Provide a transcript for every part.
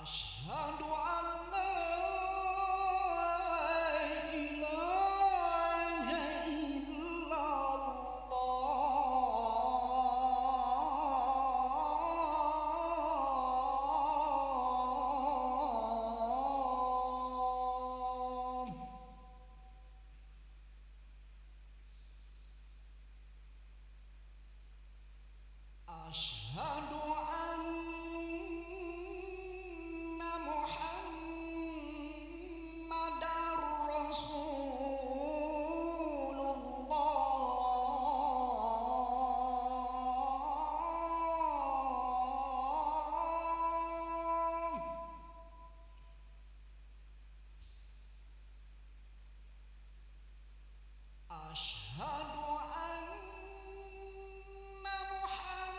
Asyhadu an la ilaha illallah. Asyhadu anna Muhammadar Rasulullah. Asyhadu anna Muhammadar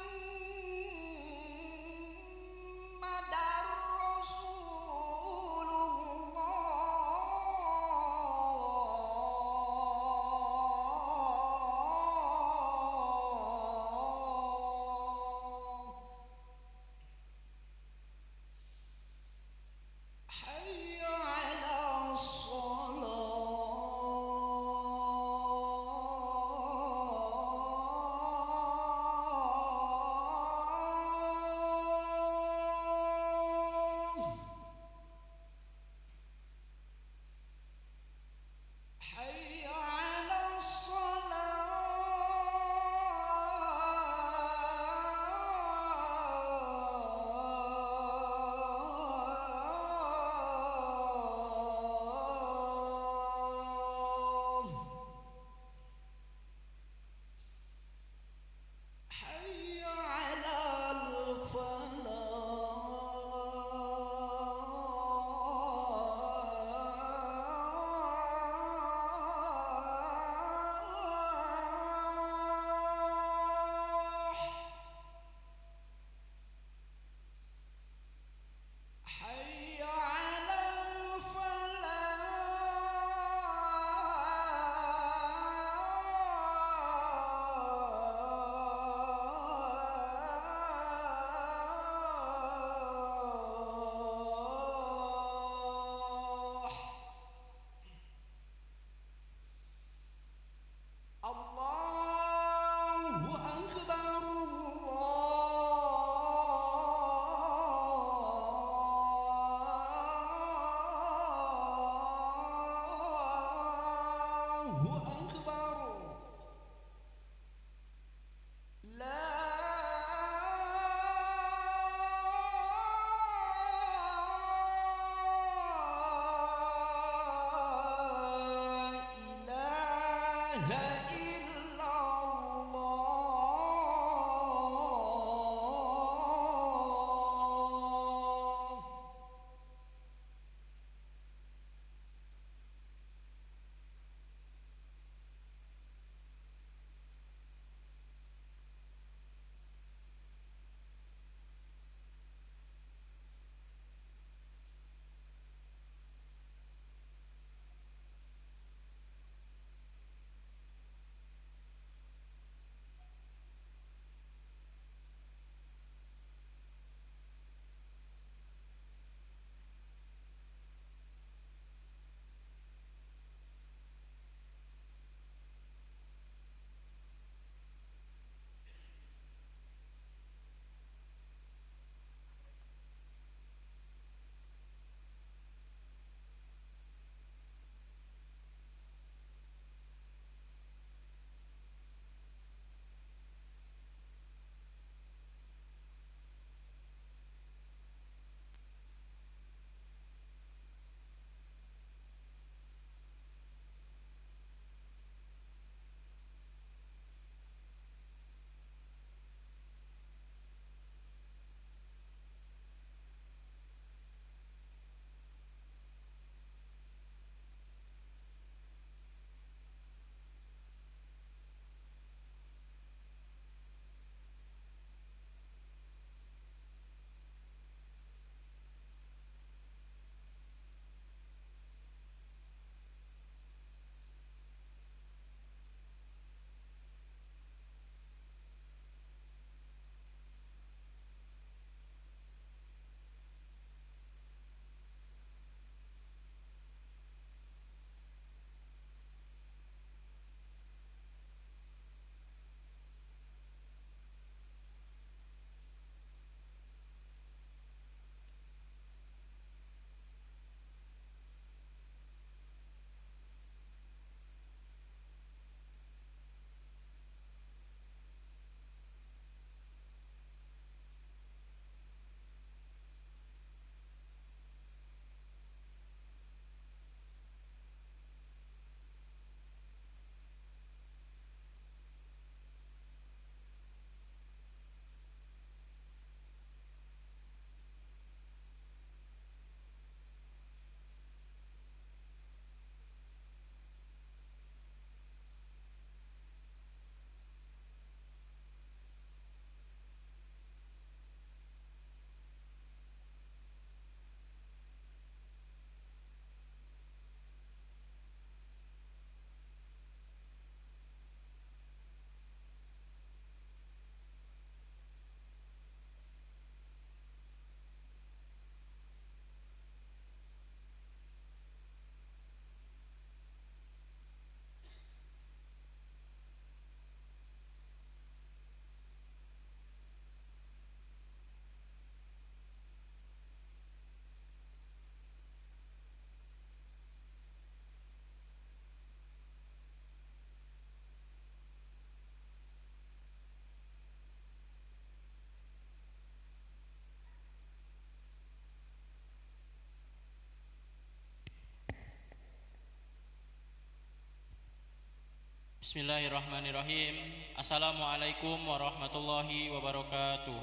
Bismillahirrahmanirrahim. Assalamualaikum warahmatullahi wabarakatuh.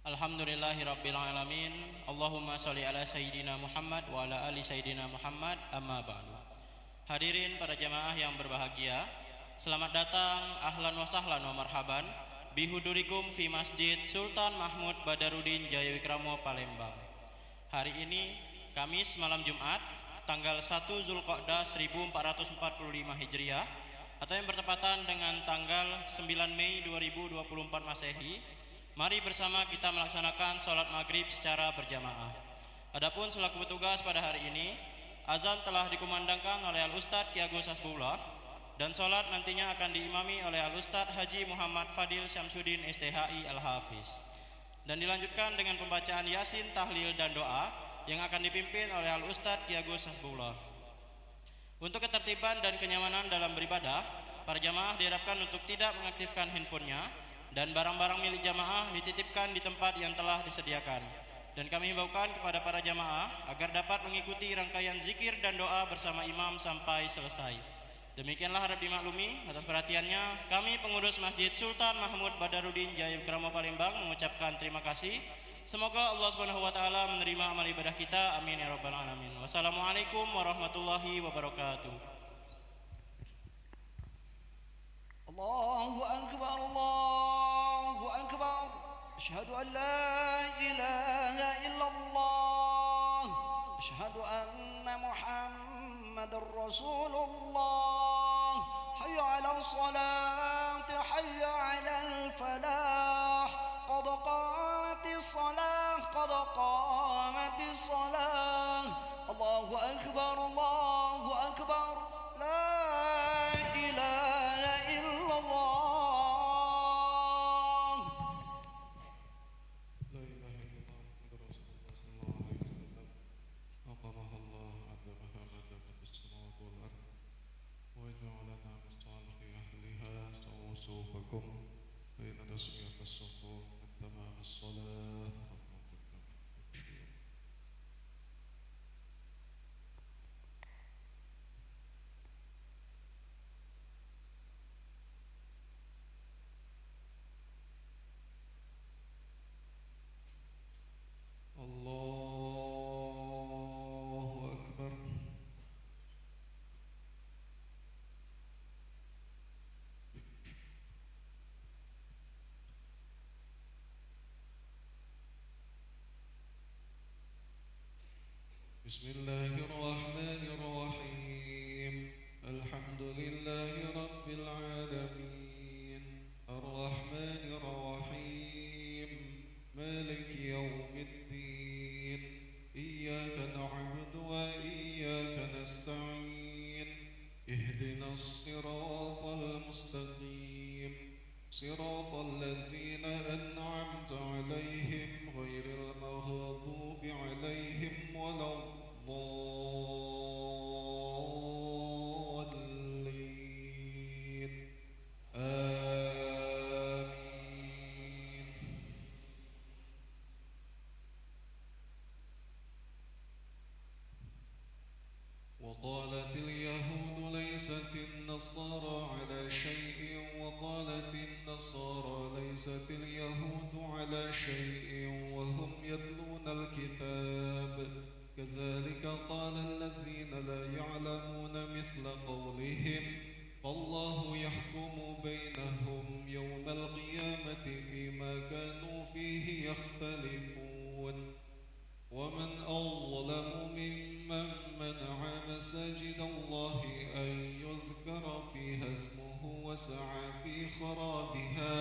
Alhamdulillahirabbil alamin. Allahumma sholli ala sayyidina Muhammad wa ala ali sayyidina Muhammad, amma ba'du. Hadirin para jamaah yang berbahagia, selamat datang, ahlan wa sahlan wa marhaban bihudurikum fi Masjid Sultan Mahmud Badarudin Jayawikramo Palembang. Hari ini Kamis malam Jumat tanggal 1 Zulqa'dah 1445 Hijriah atau yang bertepatan dengan tanggal 9 Mei 2024 Masehi. Mari bersama kita melaksanakan sholat maghrib secara berjamaah. Adapun selaku petugas pada hari ini, azan telah dikumandangkan oleh Al-Ustadz Ki Agus Hasbullah dan sholat nantinya akan diimami oleh Al-Ustadz Haji Muhammad Fadil Syamsuddin STHI Al-Hafiz, dan dilanjutkan dengan pembacaan Yasin, tahlil dan doa yang akan dipimpin oleh Al-Ustadz Ki Agus Hasbullah. Untuk ketertiban dan kenyamanan dalam beribadah, para jamaah diharapkan untuk tidak mengaktifkan handphonenya dan barang-barang milik jamaah dititipkan di tempat yang telah disediakan. Dan kami himbaukan kepada para jamaah agar dapat mengikuti rangkaian zikir dan doa bersama imam sampai selesai. Demikianlah harap dimaklumi. Atas perhatiannya, kami pengurus Masjid Sultan Mahmud Badarudin Jayawikramo Palembang mengucapkan terima kasih. Semoga Allah Subhanahu wa taala menerima amal ibadah kita. Amin ya rabbal alamin. Wassalamualaikum warahmatullahi wabarakatuh. Allahu akbar, Allahu akbar. Asyhadu an la ilaha illallah. Asyhadu anna Muhammadar Rasulullah. Hayya 'alas salati, hayya 'alal falah. Qad qamatis salah, qad qamatis salah. Allahu akbar, Allahu akbar. La ilaha illallah. لا إله إلا الله محمد رسول الله صلى الله عليه وسلم أقامها الله عذبها ما دامت السماوات والأرض وجعلنا من صالح أهلها سووا صوفكم فإن تسوية الصفوف من تمام الصلاة. الله أكبر. بسم الله الرحمن الرحيم. الحمد لله رب العالمين الرحمن الرحيم مالك يوم الدين إياك نعبد وإياك نستعين اهدنا الصراط المستقيم صراط الذين أنعمت عليهم غير المغضوب عليهم ولا الضالين. آمين. وقالت اليهود ليست النصارى على شيء وقالت النصارى ليست اليهود على شيء وهم يتلون الكتاب كذلك قال الذين لا يعلمون مثل قولهم فالله يحكم بينهم يوم القيامة فيما كانوا فيه يختلفون. ومن أظلم ممن منع مساجد الله أن يذكر فيها اسمه وسعى في خرابها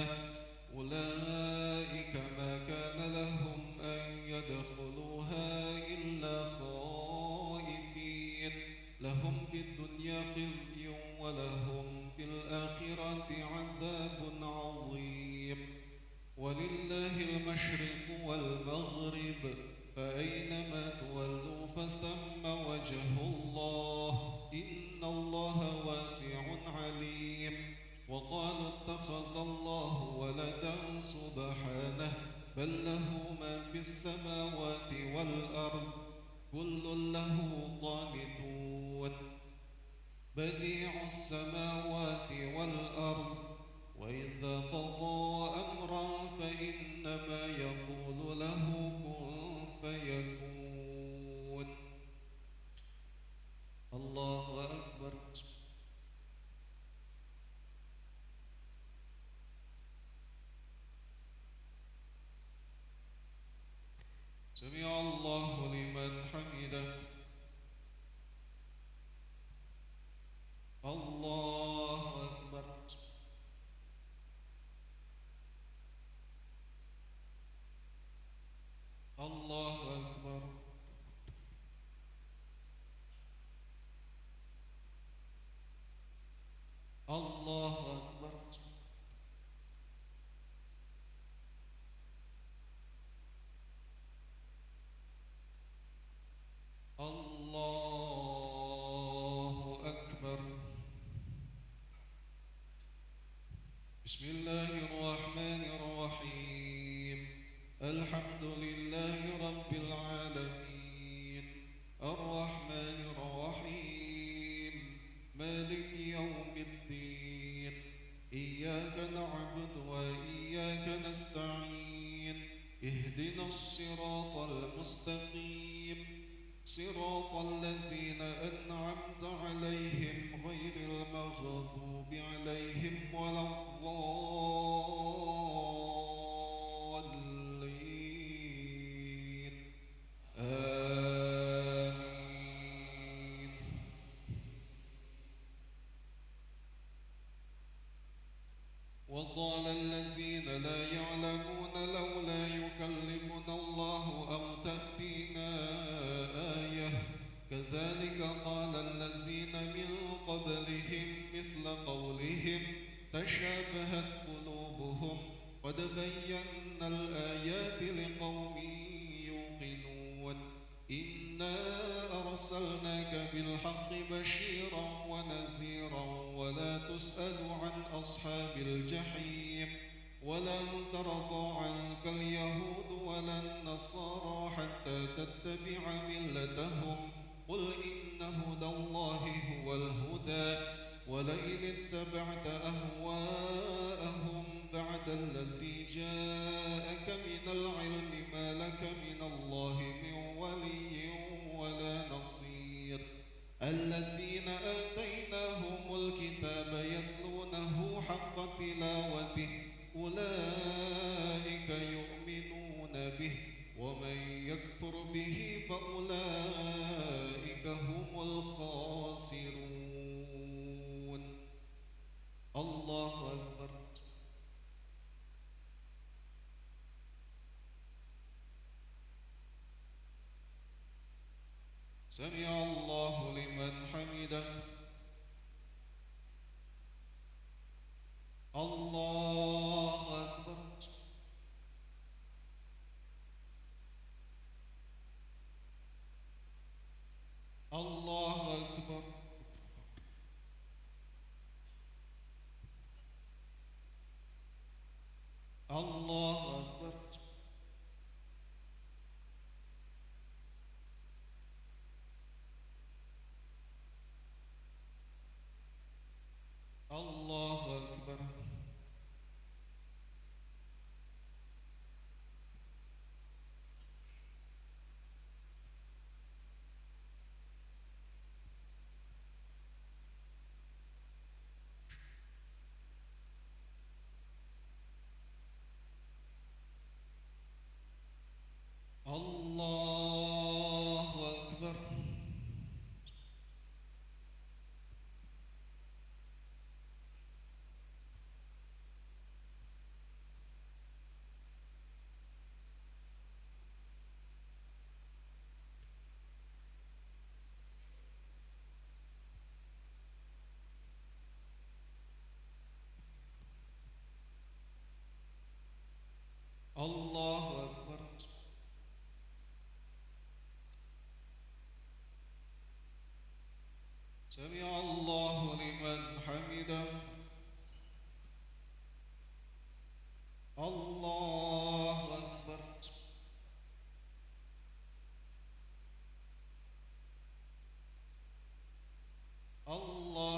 أولئك ما كان لهم أن يدخلوها إلا خائفين لهم في الدنيا خزي ولهم في الآخرة عذاب عظيم. ولله المشرق والمغرب فأينما تولوا فثم وجه الله إن الله واسع عليم. وقالوا اتخذ الله ولدا سبحانه بل له ما في السماوات والأرض كل له قانتون. بديع السماوات والأرض وإذا قضى أمرا فإنما يقول له كن فيكون. الله أكبر. سمع الله لمن حمده. الله أكبر. الله أكبر. الله أكبر. الله أكبر. بسم الله الرحمن الرحيم. الحمد لله رب العالمين الرحمن الرحيم مالك يوم الدين. إياك نعبد وإياك نستعين. اهدنا الصراط المستقيم صراط الذين أنعمت عليهم غير المغضوب عليهم ولا الضالين. آمين. وقال الذين لا يعلمون لولا يكلمنا الله أو تأتينا آية كذلك قال الذين من قبلهم مثل قولهم تشابهت قلوبهم قد بينا الآيات لقوم يوقنون. إنا أرسلناك بالحق بشيرا ونذيرا ولا تسأل عن أصحاب الجحيم. ولن ترضى عنك اليهود ولا النصارى حتى تتبع ملتهم قل إن هدى الله هو الهدى ولئن اتبعت أهواءهم بعد الذي جاءك من العلم ما لك من الله من ولي ولا نصير. الذين آتيناهم الكتاب يتلونه حق تلاوته أولئك يؤمنون به ومن يكفر به فأولئك هم الخاسرون. الله أكبر. سمع الله لمن حمده. الله أكبر. الله أكبر. الله أكبر. الله أكبر. الله أكبر. الله أكبر. سمع الله لمن حمده. الله أكبر. الله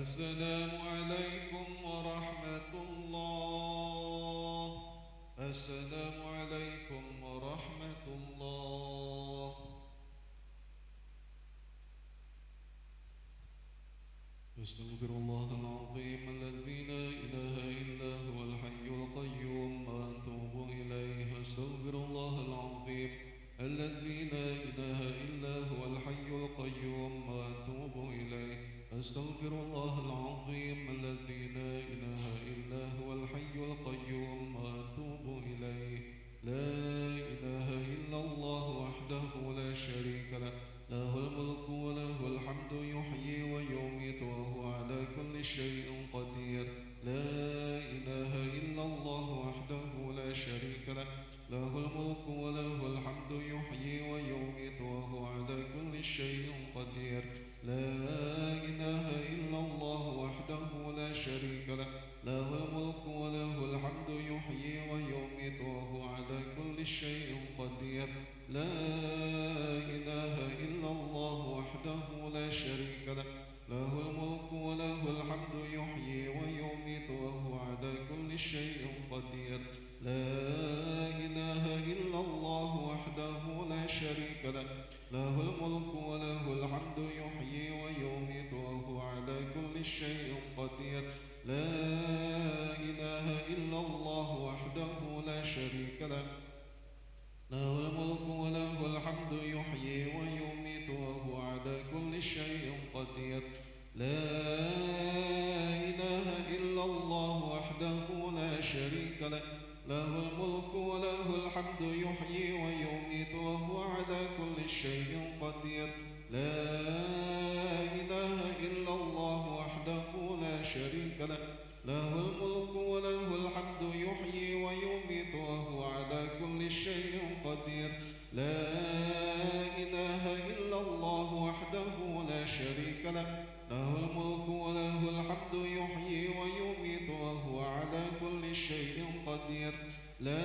السلام عليكم ورحمة الله. السلام عليكم ورحمة الله. أستغفر الله العظيم الذي لا إله إلا هو الحي القيوم وأتوب إليه. أستغفر الله العظيم الذي لا إله إلا هو الحي القيوم وأتوب إليه. أستغفر الله العظيم الذي لا إله إلا هو الحي القيوم وأتوب إليه. لا إله إلا الله وحده لا شريك له، له الملك وله الحمد يحيي ويميت وهو على كل شيء قدير. لا إله إلا الله وحده لا شريك له، له الملك وله الحمد يحيي ويميت وهو على كل شيء قدير. لا إله إلا الله وحده لا شريك له، له الملك وله الحمد يحيي ويميت وهو على كل شيء قدير. لا إله إلا الله وحده لا شريك له، له الملك وله الحمد يحيي ويميت وهو على كل شيء قدير. لا إله إلا الله وحده لا شريك له، له الملك وله الحمد يحيي ويميت وهو على كل شيء قدير. لا إله إلا الله وحده لا شريك له، له الملك وله الحمد يحيي ويميت وهو على كل شيء قدير. لا إله إلا الله وحده لا شريك له، له الملك وله الحمد يحيي ويميت وهو على كل شيء قدير. لا إله إلا الله وحده لا شريك له، له الملك وله الحمد يحيي ويميت وهو على كل شيء قدير. لا إله إلا الله وحده لا شريك له، له الملك وله الحمد يحيي ويميت وهو على كل شيء قدير. لا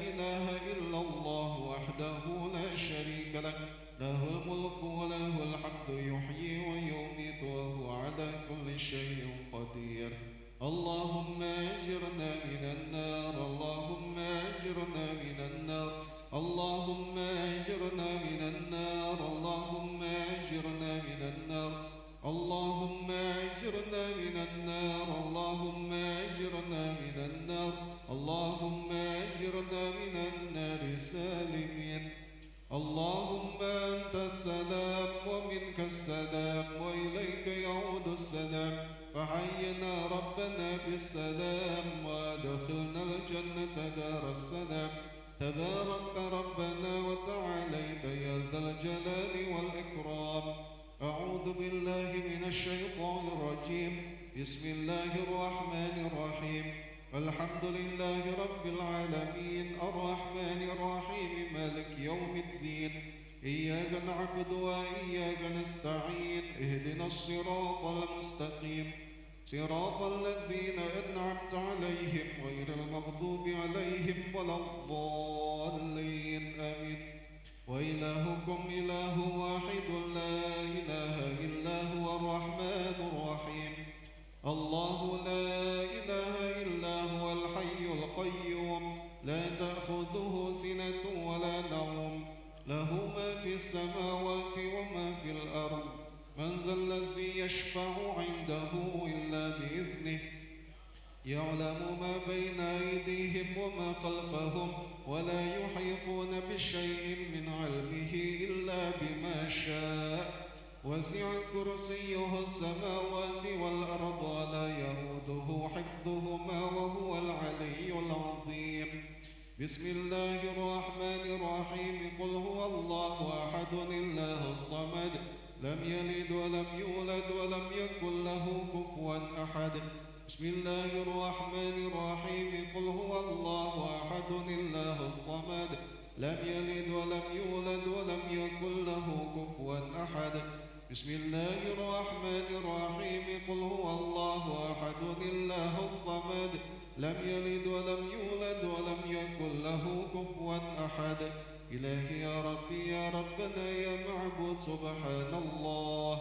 إله إلا الله وحده لا شريك له، له الملك وله الحمد يحيي ويميت وهو على كل شيء قدير. اللهم أجرنا من النار، اللهم أجرنا من النار، اللهم أجرنا من النار، اللهم أجرنا من النار، اللهم أجرنا من النار، اللهم أجرنا من النار، اللهم أجرنا من النار سالمين. اللهم أنت السلام ومنك السلام وإليك يعود السلام، فحينا ربنا بالسلام وأدخلنا الجنة دار السلام. تباركت ربنا وتعاليت يا ذا الجلال والإكرام. أعوذ بالله من الشيطان الرجيم. بسم الله الرحمن الرحيم. الحمد لله رب العالمين الرحمن الرحيم مالك يوم الدين. إياك نعبد وإياك نستعين. اهدنا الصراط المستقيم، صراط الذين أنعمت عليهم غير المغضوب عليهم ولا الضالين. آمين. وإلهكم إله واحد لا إله إلا هو الرحمن الرحيم. الله لا إله إلا هو الحي القيوم، لا تأخذه سنة ولا نوم، له ما في السماوات وما في الأرض. من ذا الذي يشفع عنده إلا بإذنه، يعلم ما بين أيديهم وما خلفهم، ولا يحيطون بشيء من علمه إلا بما شاء. وسع كرسيه السماوات والأرض ولا يئوده حفظهما وهو العلي العظيم. بسم الله الرحمن الرحيم. قل هو الله أحد الله الصمد، لم يلد ولم يولد ولم يكن له كفوا أحد. بسم الله الرحمن الرحيم. قل هو الله أحد الله الصمد، لم يلد ولم يولد ولم يكن له كفوا أحد. بسم الله الرحمن الرحيم. قل هو الله أحد الله الصمد، لم يلد ولم يولد ولم يكن له كفوا أحد. إلهي يا ربي يا ربنا يا معبود، سبحان الله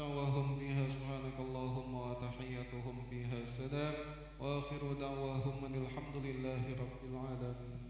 دعواهم فيها سبحانك اللهم وتحيتهم فيها سلام وآخر دعواهم أن الحمد لله رب العالمين.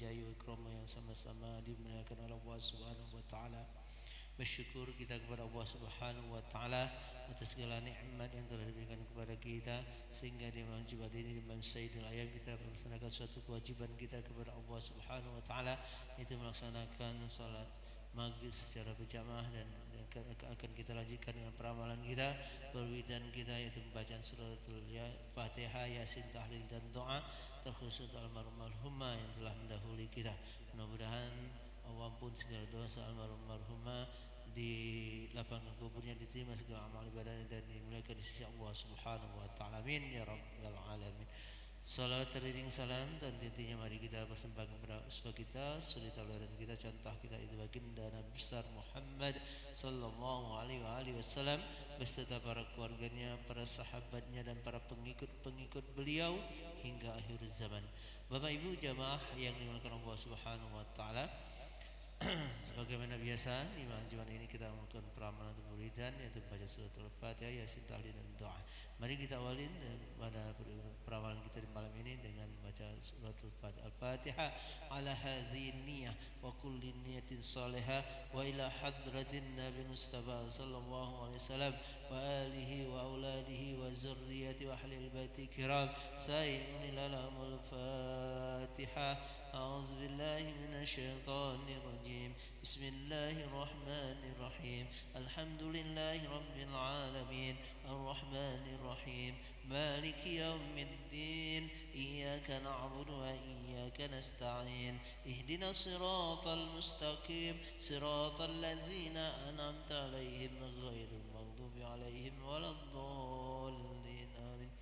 Jayu ikrama yang sama-sama dimuliakan oleh Allah Subhanahu wa taala. Bersyukur kita kepada Allah Subhanahu wa taala atas segala nikmat yang telah diberikan kepada kita sehingga di malam Jumat ini di malam Sayyidul Ayyam kita melaksanakan suatu kewajiban kita kepada Allah Subhanahu wa taala, yaitu melaksanakan salat maghrib secara berjamaah dan akan kita lanjutkan dengan peramalan kita, perwiridan kita, yaitu pembacaan suratul Fatihah, Yasin, tahlil dan doa terkhusus almarhumah yang telah mendahului kita. Mudah-mudahan Allah ampun segala dosa almarhumah, di lapangkan kuburnya, diterima segala amal ibadahnya dan dimuliakan di sisi Allah Subhanahu wa taala. Amin ya rabbal alamin. Salawat teriring salam dan intinya mari kita persembahkan kepada uswah kita, suri tauladan kita, contoh kita itu baginda Nabi besar Muhammad sallallahu alaihi wasallam beserta para keluarganya, para sahabatnya dan para pengikut beliau hingga akhir zaman. Bapak Ibu jamaah yang dimuliakan Allah Subhanahu wa taala, Sebagaimana biasa di malam Jumat ini kita melakukan peramalan untuk muridan, yaitu baca surat Al-Fatihah, Yasin, tahlil dan doa. Mari kita awalin pada peramalan kita di malam ini dengan membaca surat Al-Fatihah. Ala hadhihi niyyah wa kulli niyatin salihah wa ila hadratin Nabi Mustafa sallallahu alaihi wasallam wa alihi wa auladihi wa zurriyyati wa ahli baiti kiram. Sayyidina lahumul Fatihah. أعوذ بالله من الشيطان الرجيم بسم الله الرحمن الرحيم الحمد لله رب العالمين الرحمن الرحيم مالك يوم الدين إياك نعبد وإياك نستعين اهدنا الصراط المستقيم صراط الذين أنعمت عليهم غير المغضوب عليهم ولا الضالين آمين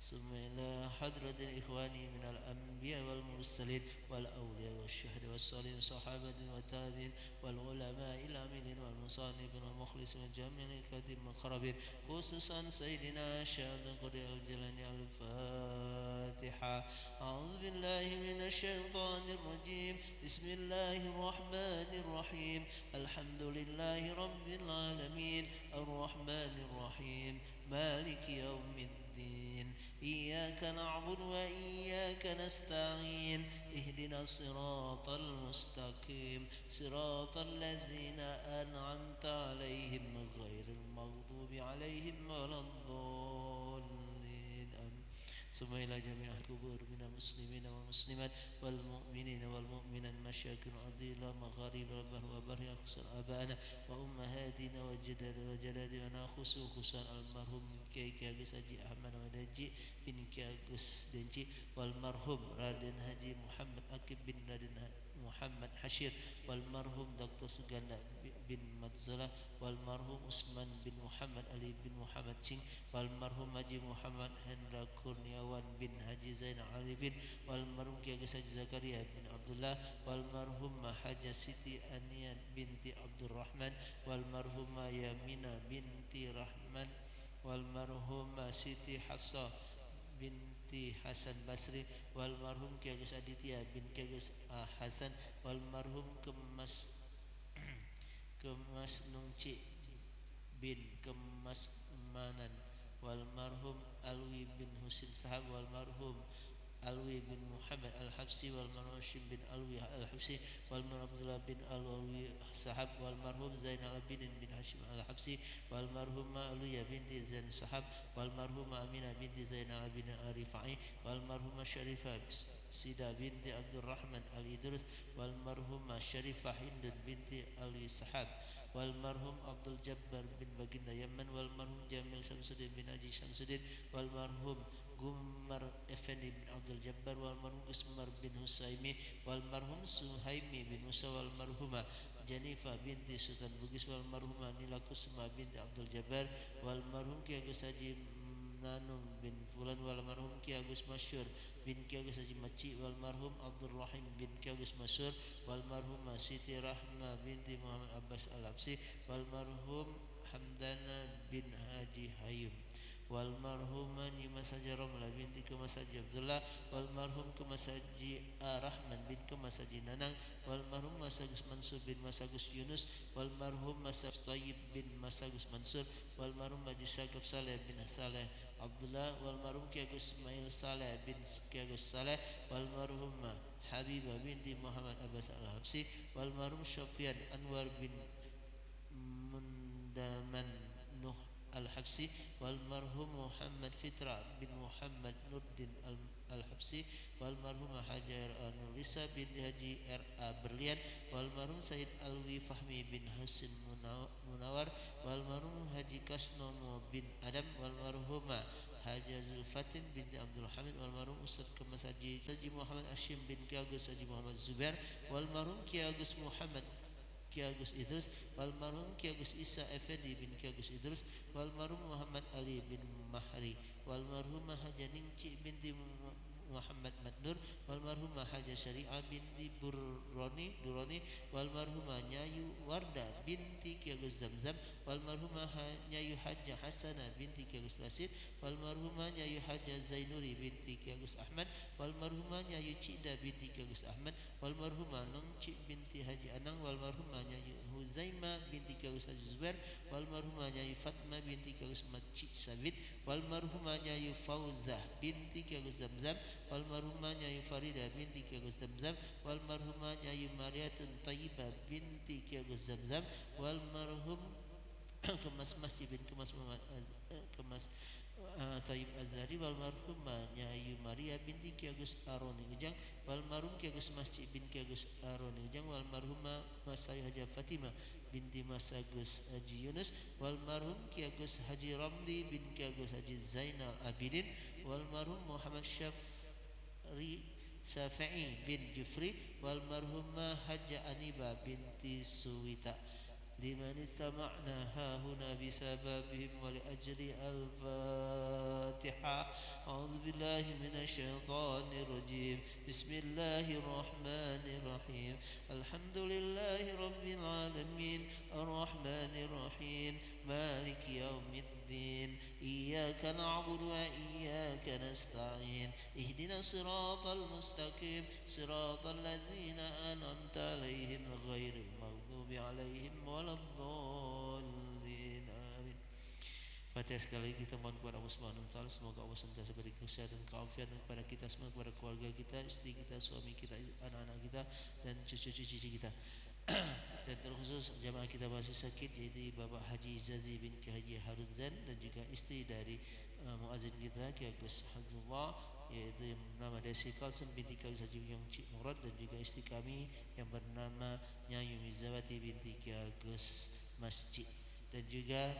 ثم إلى حضرة الإخوان من الأنبياء والمرسلين والأولياء والشهداء والصالحين والصحابة والتابعين والعلماء العاملين والمصنفين والمخلصين والجامعين الكاتبين المقربين خصوصا سيدنا الشيخ عبد القادر الجيلاني. الفاتحة. أعوذ بالله من الشيطان الرجيم بسم الله الرحمن الرحيم الحمد لله رب العالمين الرحمن الرحيم مالك يوم الدين إياك نعبد وإياك نستعين اهدنا الصراط المستقيم صراط الذين أنعمت عليهم غير المغضوب عليهم ولا الضالين آمين. ثم إلى جميع القبور من المسلمين والمسلمات والمؤمنين والمؤمنات مشاكل أرضنا مغارب البر وبر خصوصا آبائنا وأمهاتنا وجدادنا خصوصا المرحوم كي Agus Haji Ahmad Wadaji bin Ki Agus Denci والمرحوم Raden Haji Muhammad Akib bin Raden Muhammad Hashir والمرحوم Dr. Suganda bin Madzala والمرحوم Usman bin Muhammad Ali bin Muhammad Cing والمرحوم Haji Muhammad Hendra Kurniawan bin Haji Zainal Arifin والمرحوم Ki Agus Haji Zakaria bin Abdullah والمرحوم Haja Siti Anian binti Abdul Rahman والمرحوم Yamina binti Rahman والمرحوم Siti Hafsah binti Hasan Basri والمرحوم Ki Agus Aditya bin Ki Agus Hasan والمرحوم Kemas Nungci bin Kemas Manan والمرحوم Alwi bin Husin Sahab والمرحوم Alwi bin Muhammad Al-Habsi والمرحوم Hashim bin Alwi Al-Habsi والمرحوم Abdullah bin Alwi Sahab والمرحوم Zainal Abidin bin Hashim Al-Habsi والمرحوم Alwiya binti Zain Sahab والمرحوم Aminah binti Zainal Abidin Al-Rifai والمرحوم Sharifah Sida binti Abdul Rahman Al-Idrus والمرحوم Sharifah Hindun binti Alwi Sahab والمرحوم Abdul Jabbar bin Baginda Yaman والمرحوم Jamil Syamsuddin bin Haji Syamsuddin والمرحوم Gumar Effendi bin Abdul Jabbar والمرحوم Gusmar bin Husaimi والمرحوم Suhaimi bin Musa والمرحومة Janifa binti Sultan Bugis والمرحومة Nila Kusma binti Abdul Jabbar والمرحوم Ki Agus Haji Nanum bin Fulan والمرحوم Ki Agus Masyur bin Ki Agus Haji Maci والمرحوم Abdul Rahim bin Ki Agus Masyur والمرحومة Siti Rahma binti Muhammad Abbas Al-Habsi والمرحوم Hamdana bin Haji Hayum والمرحومة Nyimas Haji Ramla binti Kemas Haji Abdullah والمرحوم Kemas Haji Rahman bin Kemas Haji Nanang والمرحوم Mas Agus Mansur bin Mas Agus Yunus والمرحوم Mas Agus Tayyib bin Mas Agus Mansur والمرحوم Haji Syakib Saleh bin Saleh Abdullah والمرحوم Ki Agus Ismail Saleh bin Ki Agus Saleh والمرحوم Habibah binti Muhammad Abbas Al-Habsi والمرحوم Syafian Anwar bin Mundaman Nuh Al-Habsi والمرحوم Muhammad Fitra bin Muhammad Nurdin Al-Habsi والمرحوم Haji R.A. Nurlisa binti Haji R.A. Berlian والمرحوم Said Alwi Fahmi bin Husin Munawar والمرحوم Haji Kasnomo bin Adam والمرحوم Haji Zulfatin binti Abdul Hamid والمرحوم Ustaz Kemas Haji Muhammad Hashim bin Ki Agus Haji Muhammad Zubair والمرحوم Ki Agus Muhammad Ki Agus Idrus والمرحوم Ki Agus Isa Effendi bin Ki Agus Idrus والمرحوم Muhammad Ali bin Mahri والمرحوم Haja Ningci binti Muhammad Madnur, walmarhumah Haja Syariah binti Duroni, walmarhumah Nyayu Warda binti Ki Agus Zamzam, walmarhumah Nyayu Haja Hasanah binti Ki Agus Rasid, walmarhumah Nyayu Haja Zainuri binti Ki Agus Ahmad, walmarhumah Nyayu Cida binti Ki Agus Ahmad, walmarhumah Nong Cik binti Haji Anang, walmarhumah Nyayu Huzaima binti Ki Agus Haji Zubair, walmarhumah Nyayu Fatma binti Ki Agus Cik Sabit, walmarhumah Nyayu Fauzah binti Ki Agus Zamzam, walmarhumah Nyayu Farida binti Ki Agus Zamzam, walmarhumah Nyayu Mariatun Tayyibah binti Ki Agus Zamzam, walmarhum Kemas Masjid bin Kemas Tayyib Azhari, walmarhumah Nyayu Maria binti Ki Agus Aroni Ujang, walmarhum Ki Agus Masjid bin Ki Agus Aroni Ujang, walmarhumah Masayu Haja Fatimah binti Mas Agus Haji Yunus, walmarhum Ki Agus Haji Ramli bin Ki Agus Haji Zainal Abidin, walmarhum Muhammad Syafi'i bin Jufri, walmarhumah Haja Aniba binti Suwita. لمن استمعنا ها هنا بسببهم ولأجل الفاتحة. أعوذ بالله من الشيطان الرجيم. بسم الله الرحمن الرحيم. الحمد لله رب العالمين الرحمن الرحيم مالك يوم الدين إياك نعبد وإياك نستعين اهدنا الصراط المستقيم صراط الذين أنعمت عليهم غير المغضوب عليهم ولا الضالين آمين. Fatihah sekali lagi kita mohon kepada Allah Subhanahu wa taala, semoga Allah senantiasa beri kesehatan dan keafiatan kepada kita semua, kepada keluarga kita, istri kita, suami kita, anak-anak kita dan cucu-cucu kita. Dan terkhusus jamaah kita masih sakit, yaitu Bapak Haji Zazi bin Ki Haji Harun Zain dan juga istri dari muazzin kita Ki Agus Abdullah, yaitu yang bernama Desi Kalsun binti Ki Agus Haji Yong Cik Murad, dan juga istri kami yang bernama Nyayu Mizawati binti Ki Agus Masjid, dan juga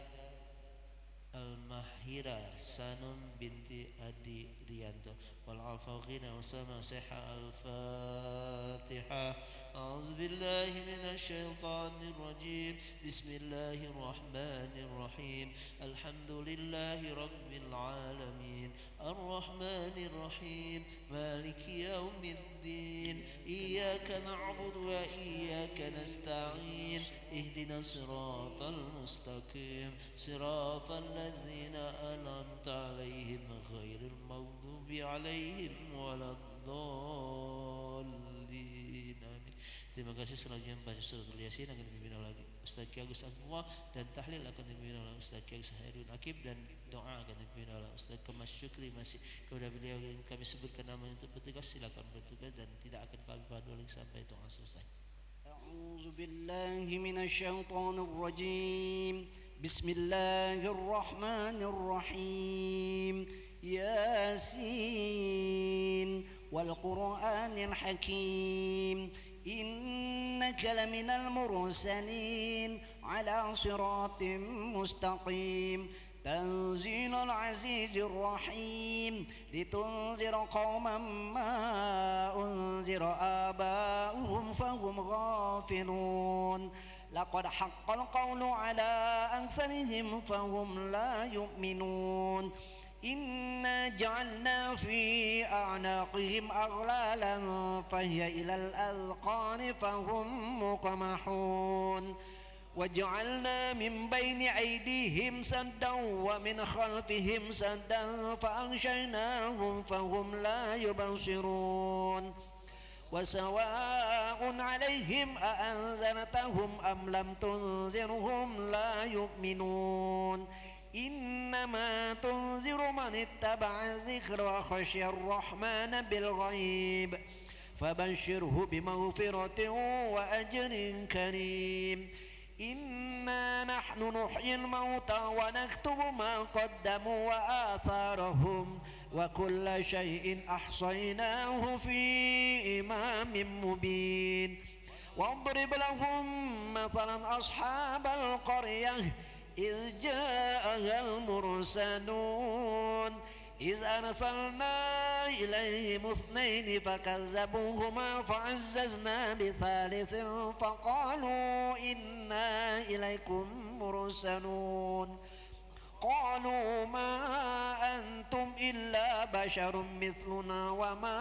Al-Mahira Sanum binti Adi Rianto. Wal-afaqina wasama siha al-Fatihah. A'udzu billahi minasy syaithanir rajim. Bismillahir rahmanir rahim. Alhamdulillahi rabbil alamin. Ar-rahmanir rahim. Maliki yaumiddin. Iyyaka na'budu wa iyyaka nasta'in. Ihdinas siratal mustaqim. Siratal ladzina an'amta 'alaihim ghairil maghdubi 'alaihim waladdallin. Terima kasih. Selanjutnya baca suratul Yasin akan dipimpin oleh Ustaz Ki Agus Abdullah, dan tahlil akan dipimpin oleh Ustaz Ki Agus Hairun Akib, dan doa akan dipimpin oleh Ustaz Kemas Syukri. Masih kepada beliau yang kami sebutkan namanya untuk bertugas, silakan bertugas dan tidak akan kami pandu sampai doa selesai. أعوذ بالله من الشيطان الرجيم. بسم الله الرحمن الرحيم. ياسين والقرآن الحكيم إنك لمن المرسلين على صراط مستقيم. تنزيل العزيز الرحيم لتنذر قوما ما أنذر آباؤهم فهم غافلون. لقد حق القول على أكثرهم فهم لا يؤمنون. إنا جعلنا في أعناقهم أغلالا فهي إلى الأذقان فهم مقمحون. وجعلنا من بين أيديهم سدا ومن خلفهم سدا فأغشيناهم فهم لا يبصرون. وسواء عليهم أأنذرتهم أم لم تنذرهم لا يؤمنون. إنما تنذر من اتبع الذكر وخشي الرحمن بالغيب فبشره بمغفرة وأجر كريم. إنا نحن نحيي الموتى ونكتب ما قدموا وآثارهم وكل شيء أحصيناه في إمام مبين. واضرب لهم مثلا أصحاب القرية إذ جاءها المرسلون إذ أرسلنا إليهم اثنين فكذبوهما فعززنا بثالث فقالوا إنا إليكم مرسلون. قالوا ما أنتم إلا بشر مثلنا وما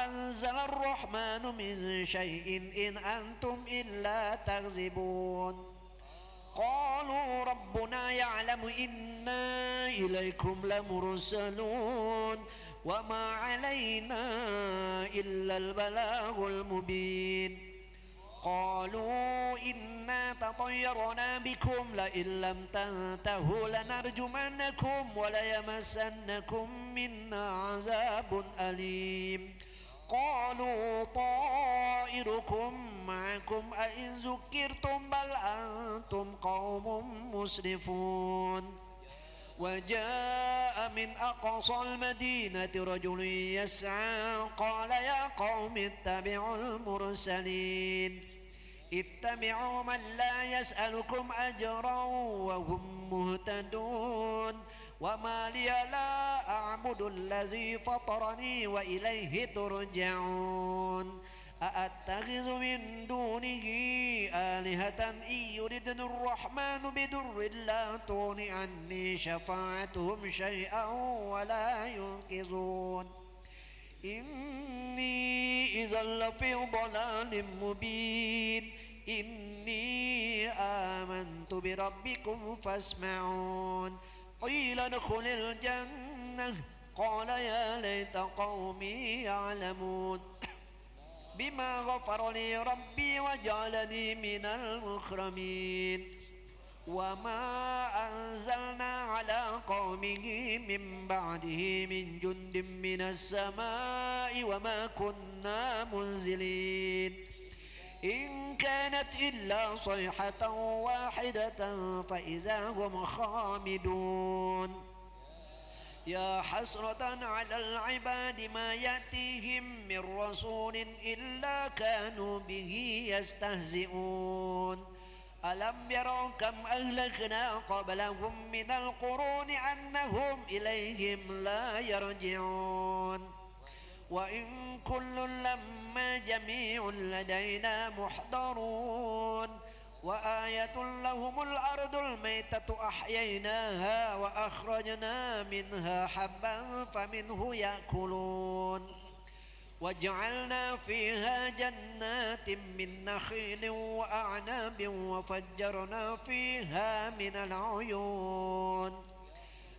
أنزل الرحمن من شيء إن أنتم إلا تكذبون قالوا ربنا يعلم إنا إليكم لمرسلون وما علينا إلا البلاغ المبين قالوا إنا تطيرنا بكم لئن لم تنتهوا لنرجمنكم وليمسنكم منا عذاب أليم قالوا طائركم معكم أئن ذكرتم بل أنتم قوم مسرفون وجاء من أقصى المدينة رجل يسعى قال يا قوم اتبعوا المرسلين اتبعوا من لا يسألكم أجرا وهم مهتدون وما لي لا أعبد الذي فطرني وإليه ترجعون أأتخذ من دونه آلهة إن يردن الرحمن بضر لا تغن عني شفاعتهم شيئا ولا ينقذون إني إذا لفي ضلال مبين إني آمنت بربكم فاسمعون قيل ادخل الجنة قال يا ليت قومي يعلمون بما غفر لي ربي وجعلني من المكرمين وما أنزلنا على قومه من بعده من جند من السماء وما كنا منزلين إن كانت إلا صيحة واحدة فإذا هم خامدون يا حسرة على العباد ما يأتيهم من رسول إلا كانوا به يستهزئون ألم يروا كم أهلكنا قبلهم من القرون أنهم إليهم لا يرجعون وإن كل لما جميع لدينا محضرون وآية لهم الأرض الميتة أحييناها وأخرجنا منها حبا فمنه يأكلون وجعلنا فيها جنات من نخيل وأعناب وفجرنا فيها من العيون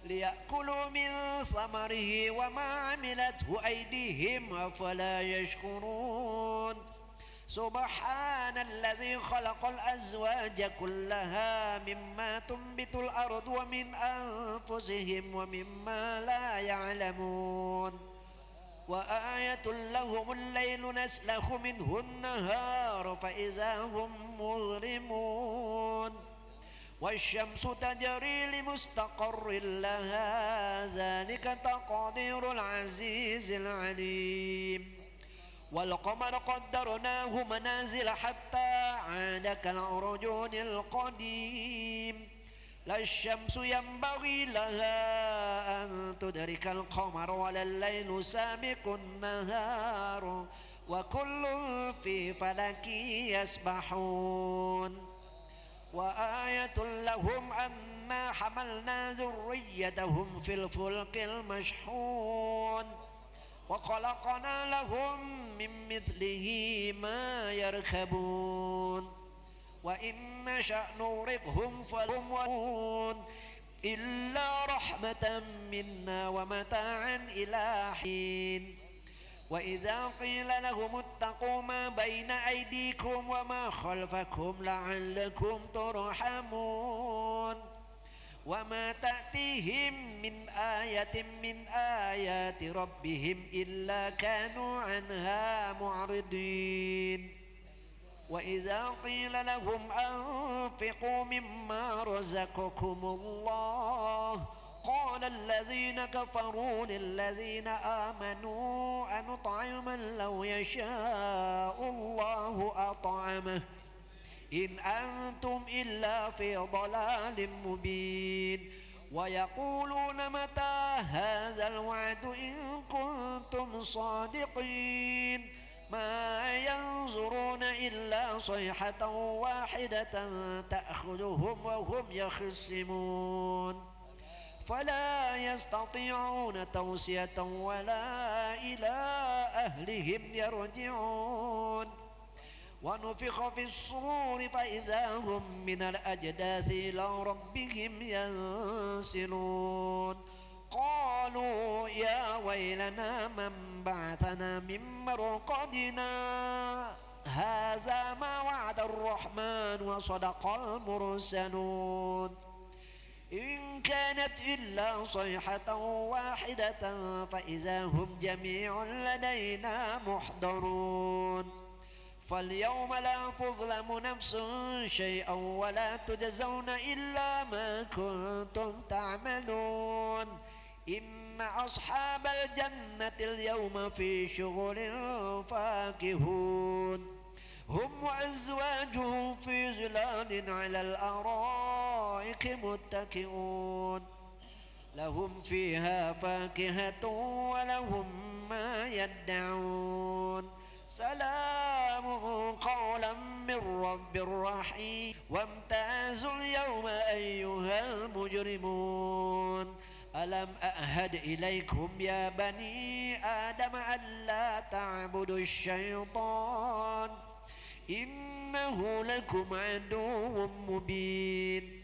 ليأكلوا من ثمره وما عملته أيديهم أفلا يشكرون سبحان الذي خلق الأزواج كلها مما تنبت الأرض ومن أنفسهم ومما لا يعلمون وآية لهم الليل نسلخ منه النهار فإذا هم مظلمون والشمس تجري لمستقر لها ذلك تقدير العزيز العليم والقمر قدرناه منازل حتى عاد كالعرجون القديم لا الشمس ينبغي لها أن تدرك القمر ولا الليل سابق النهار وكل في فلك يسبحون وآية لهم أنا حملنا ذريتهم في الفلك المشحون وخلقنا لهم من مثله ما يركبون وإن نشأ نغرقهم فلهم ولون إلا رحمة منا ومتاعا إلى حين وإذا قيل لهم اتقوا ما بين أيديكم وما خلفكم لعلكم ترحمون وما تأتيهم من آية من آيات ربهم إلا كانوا عنها معرضين وإذا قيل لهم أنفقوا مما رزقكم الله قال الذين كفروا للذين آمنوا أنطعم من لو يشاء الله أطعمه إن أنتم إلا في ضلال مبين ويقولون متى هذا الوعد إن كنتم صادقين ما ينظرون إلا صيحة واحدة تأخذهم وهم يخصمون فلا يستطيعون توصية ولا إلى أهلهم يرجعون ونفخ في الصور فإذا هم من الأجداث إلى ربهم ينسلون قالوا يا ويلنا من بعثنا من مرقدنا هذا ما وعد الرحمن وصدق المرسلون إن كانت إلا صيحة واحدة فإذا هم جميع لدينا محضرون فاليوم لا تظلم نفس شيئا ولا تجزون إلا ما كنتم تعملون إن أصحاب الجنة اليوم في شغل فاكهون هم وأزواجهم في ظلال على الأرائك متكئون لهم فيها فاكهة ولهم ما يدعون سلام قولا من رب رحيم وامتازوا اليوم أيها المجرمون ألم أعهد إليكم يا بني آدم ألا تعبدوا الشيطان إنه لكم عدو مبين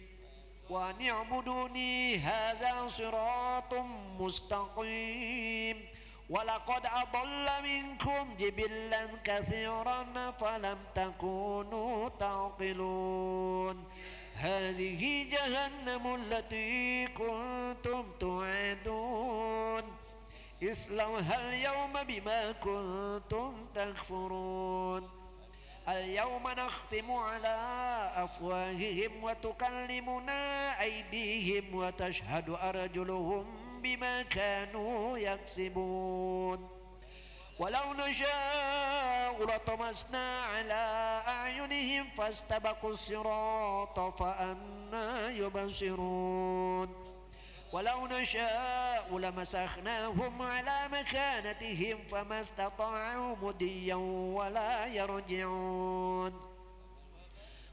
وأن اعبدوني هذا صراط مستقيم ولقد أضل منكم جبلا كثيرا فلم تكونوا تعقلون هذه جهنم التي كنتم توعدون اصلوها اليوم بما كنتم تكفرون اليوم نختم على أفواههم وتكلمنا أيديهم وتشهد أرجلهم بما كانوا يكسبون ولو نشاء لطمسنا على أعينهم فاستبقوا الصراط فأنى يبصرون ولو نشاء لمسخناهم على مكانتهم فما استطاعوا مضيا ولا يرجعون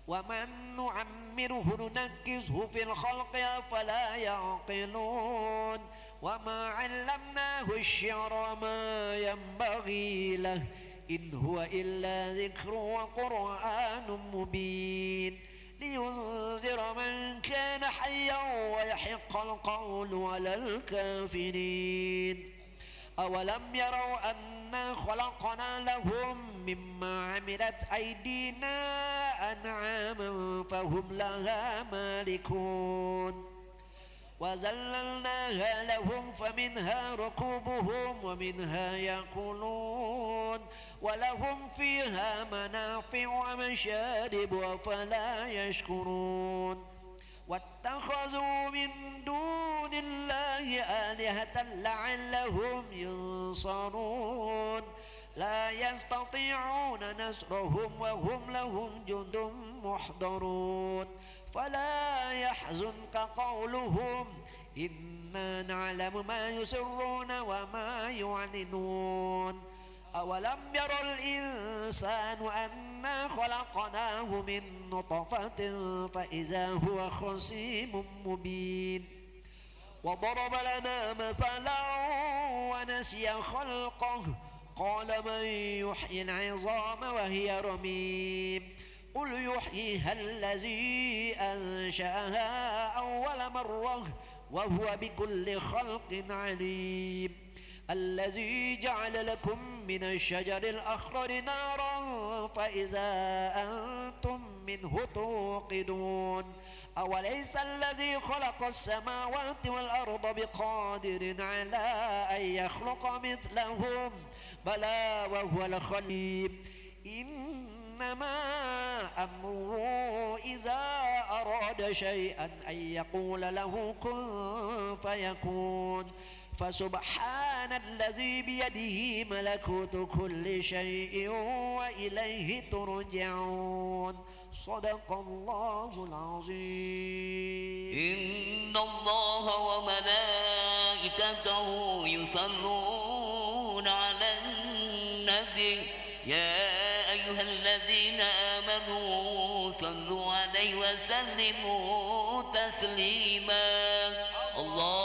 ومن نعمره ننكسه في الخلق أفلا يعقلون وما علمناه الشعر وما ينبغي له إن هو إلا ذكر وقرآن مبين لينذر من كان حيا ويحق القول على الكافرين أولم يروا أنا خلقنا لهم مما عملت أيدينا أنعاما فهم لها مالكون وذللناها لهم فمنها ركوبهم ومنها يأكلون ولهم فيها منافع ومشارب أفلا يشكرون واتخذوا من دون الله آلهة لعلهم ينصرون لا يستطيعون نصرهم وهم لهم جند محضرون فلا يحزنك قولهم إنا نعلم ما يسرون وما يعلنون أولم ير الإنسان أنا خلقناه من نطفة فإذا هو خصيم مبين وضرب لنا مثلا ونسي خلقه قال من يحيي العظام وهي رميم قل يحييها الذي أنشأها أول مرة وهو بكل خلق عليم الذي جعل لكم من الشجر الأخضر نارا فإذا أنتم منه توقدون أوليس الذي خلق السماوات والأرض بقادر على أن يخلق مثلهم بلى وهو الخليق إنما أمره إذا أراد شيئا أن يقول له كن فيكون فسبحان الذي بيده ملكوت كل شيء وإليه ترجعون صدق الله العظيم. إن الله وملائكته يصلون على النبي يا أيها الذين آمنوا صلوا عليه وسلموا تسليما. الله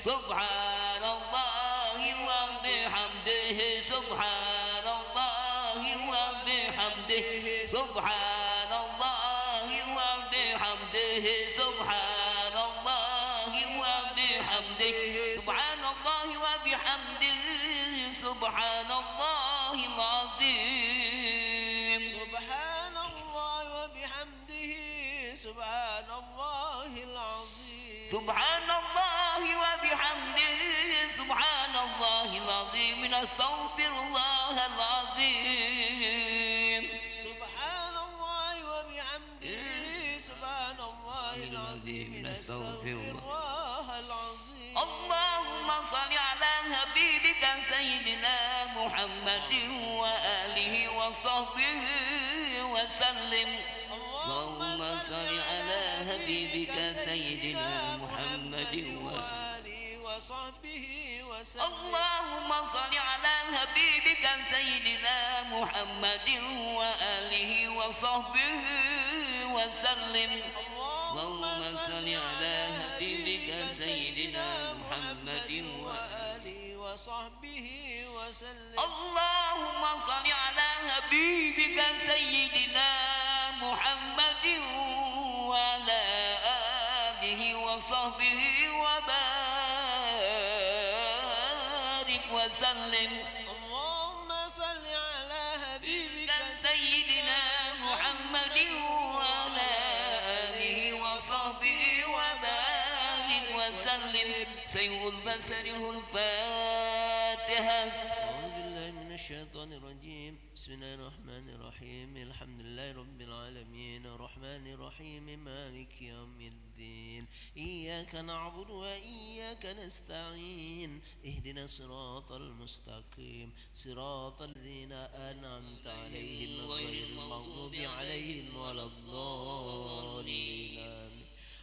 سبحان الله وبحمده سبحان الله وبحمده سبحان الله وبحمده سبحان الله وبحمده سبحان الله وبحمده سبحان الله العظيم سبحان الله وبحمده سبحان الله العظيم سبحان الله وبحمده سبحان الله العظيم نستغفر الله العظيم سبحان الله وبحمده سبحان الله العظيم نستغفر الله العظيم اللهم صل على حبيبك سيدنا محمد وآله وصحبه وسلم اللهم صل على حبيبك سيدنا محمد وآله وصحبه وسلم اللهم صل على حبيبك سيدنا محمد وآله وصحبه وسلم اللهم صل على حبيبك سيدنا محمد وآله وصحبه وسلم اللهم صل على حبيبك سيدنا محمد وعلى آله وصحبه وبارك وسلم اللهم صل على حبيبك سيدنا محمد وعلى آله وصحبه وبارك وسلم سيد البشر الفاتحة أعوذ بالله من الشيطان الرجيم بسم الله الرحمن الرحيم الحمد لله رب العالمين الرحمن الرحيم مالك يوم الدين إياك نعبد وإياك نستعين اهدنا الصراط المستقيم صراط الذين أنعمت عليهم غير المغضوب عليهم ولا الضالين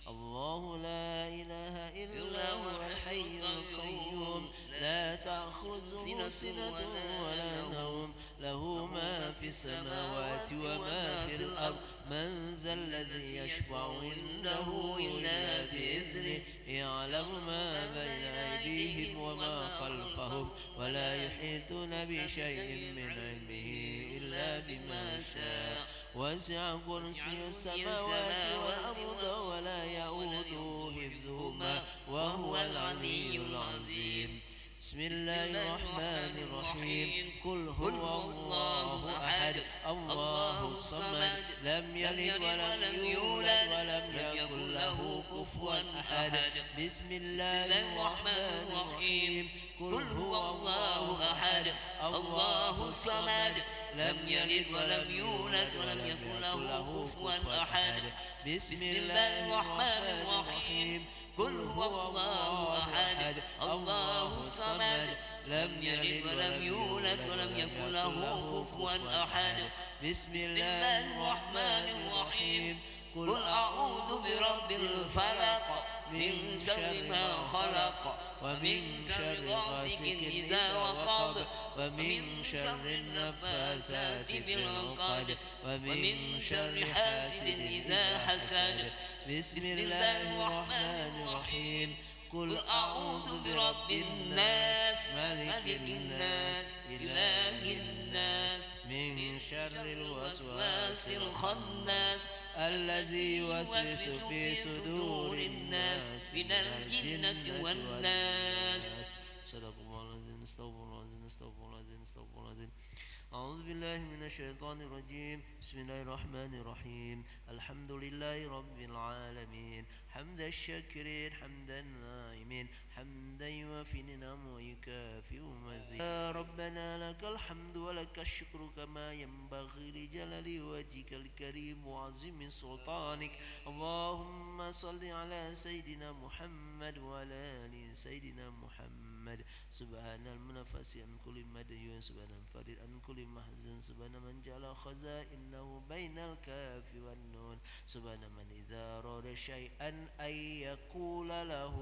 الله لا إله إلا هو الحي القيوم لا تأخذه سنة ولا نوم له ما في السماوات وما في الأرض من ذا الذي يشفع عنده إلا بإذنه يعلم ما بين أيديهم وما خلفهم ولا يحيطون بشيء من علمه إلا بما شاء وسع كرسي السماوات والأرض ولا يؤوده حفظهما وهو العلي العظيم بسم الله الرحمن الرحيم قل هو الله أحد الله الصمد لم يلد ولم يولد ولم يكن له كفوا أحد بسم الله الرحمن الرحيم قل هو الله أحد الله الصمد لم يلد ولم يولد ولم يكن له كفوا أحد بسم الله الرحمن الرحيم قل هو الله أحد الله الصمد لم يلد ولم يولد ولم يكن له كفوا أحد بسم الله الرحمن الرحيم قل أعوذ برب الفلق من شر ما خلق ومن شر غاسق إذا وقب ومن شر النفاثات في العقد ومن شر حاسد إذا حسد بسم الله الرحمن الرحيم قل أعوذ برب الناس ملك الناس إله الناس من شر الوسواس الخناس الذي يوسوس في صدور الناس من الجنة والناس صدق الله العظيم استغفر الله العظيم استغفر الله العظيم استغفر الله العظيم أعوذ بالله من الشيطان الرجيم بسم الله الرحمن الرحيم الحمد لله رب العالمين حمد الشاكرين حمد الناعمين حمدا يوافي نعمه ويكافئ مزيدا يا ربنا لك الحمد ولك الشكر كما ينبغي لجلال وجهك الكريم وعظيم سلطانك اللهم صل على سيدنا محمد وعلى آل سيدنا محمد سبحان المنفس عن كل مدين سبحان الفرد عن كل محزن سبحان من جعل خزائنه بين الكاف والنون سبحان من إذا أراد شيئا أن يقول له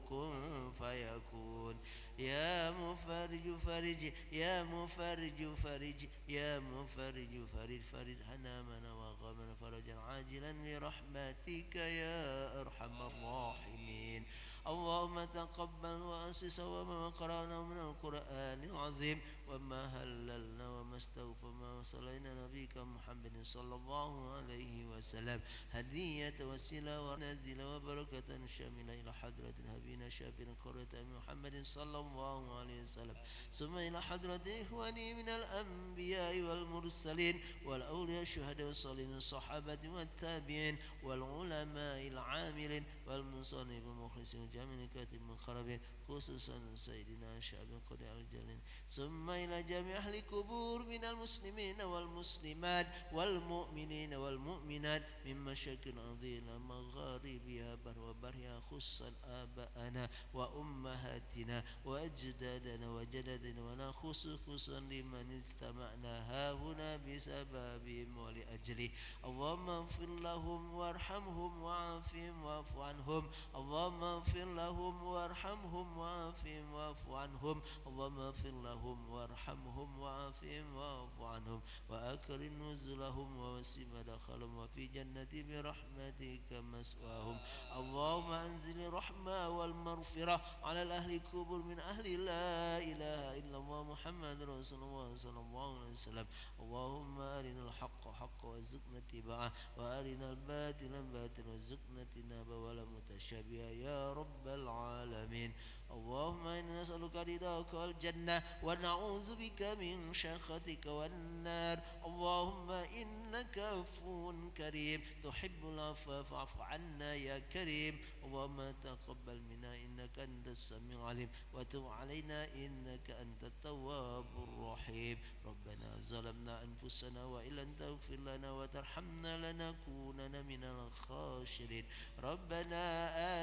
كن فيكون يا مفرج فرج يا مفرج فرج يا مفرج فرج فرج هنامنا غما فرجا عاجلا برحمتك يا أرحم الراحمين. اللهم تقبل وأسس وما قرأنا من القرآن العظيم وما هللنا وما استغفرنا وصلينا نبيك محمد صلى الله عليه وسلم هدية وسيلة ونازلة وبركة شاملة إلى حضرة نبينا شافنا قرة محمد صلى الله عليه وسلم ثم إلى حضرة إخواني من الأنبياء والمرسلين والأولياء الشهداء والصالحين الصحابة والتابعين والعلماء العاملين والمصنف المخلصين وجميع كاتب المقربين خصوصا سيدنا شعب القدر الجليل ثم إلى جميع أهل القبور من المسلمين والمسلمات والمؤمنين والمؤمنات من مشاكل الأرض إلى مغاربها بر وبرها خصوصا آباءنا وأمهاتنا وأجدادنا وجددنا ولا خصوصا لمن استمعنا ها هنا بسببهم ولأجله. اللهم اغفر لهم وارحمهم وعافهم واعف عنهم. اللهم اغفر لهم وارحمهم وعافهم واعف عنهم. اللهم اغفر لهم وارحمهم وعافهم واعف عنهم وأكرم نزلهم ووسع مدخلهم وفي جنة برحمتك مسواهم. اللهم أنزل الرحمة والمغفرة على الأهل الكبر من أهل لا إله إلا الله محمد رسول الله صلى الله عليه وسلم. اللهم أرنا الحق حقا وارزقنا اتباعه وأرنا الباطل باطلا وارزقنا اجتنابه ولا متشابها يا رب العالمين. اللهم إنا نسألك رضاك والجنة ونعوذ بك من سخطك والنار. اللهم إنك عفو كريم تحب العفو فاعف عنا يا كريم. اللهم تقبل منا إنك أنت السميع العليم وتب علينا إنك أنت التواب الرحيم. ربنا ظلمنا أنفسنا وإن لم تغفر لنا وترحمنا لنكونن من الخاسرين. ربنا